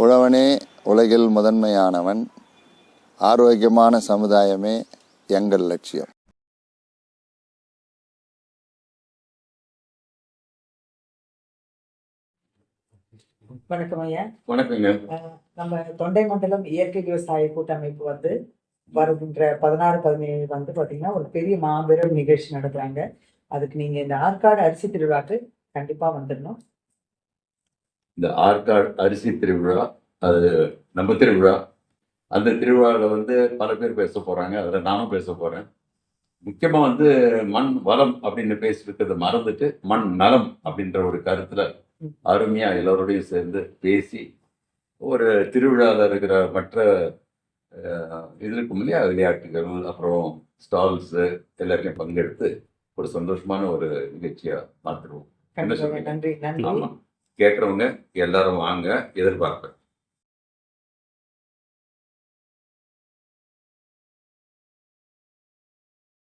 உழவனே உலகில் முதன்மையானவன். ஆரோக்கியமான சமுதாயமே எங்கள் லட்சியம். வணக்கம் ஐயா. வணக்கங்க. நம்ம தொண்டை மண்டலம் இயற்கை விவசாய கூட்டமைப்பு வருகின்ற 16, 17 பாத்தீங்கன்னா ஒரு பெரிய மாபெரும் நிகழ்ச்சி நடத்துறாங்க. அதுக்கு நீங்க இந்த ஆற்காடு அரிசி திருவிழாக்கு கண்டிப்பா வந்துடணும். இந்த ஆற்காடு அரிசி திருவிழா, அது நம்ம திருவிழா. அந்த திருவிழாவில் பல பேர் பேச போறாங்க. அதில் நானும் பேச போறேன். முக்கியமா மண் வளம் அப்படின்னு பேசிட்டு மறந்துட்டு மண் நலம் அப்படின்ற ஒரு கருத்துல அருமையா எல்லோரோடையும் சேர்ந்து பேசி ஒரு திருவிழாவில் இருக்கிற மற்ற இருக்கும் இல்லையா விளையாட்டுகள், அப்புறம் ஸ்டால்ஸு எல்லாத்தையும் பங்கெடுத்து ஒரு சந்தோஷமான ஒரு நிகழ்ச்சியா மாற்றுவோம். என்ன சொல்றீங்க? நன்றி நன்றி. ஆமா, கேட்குறவங்க எல்லாரும் வாங்க, எதிர்பார்ப்பேன்.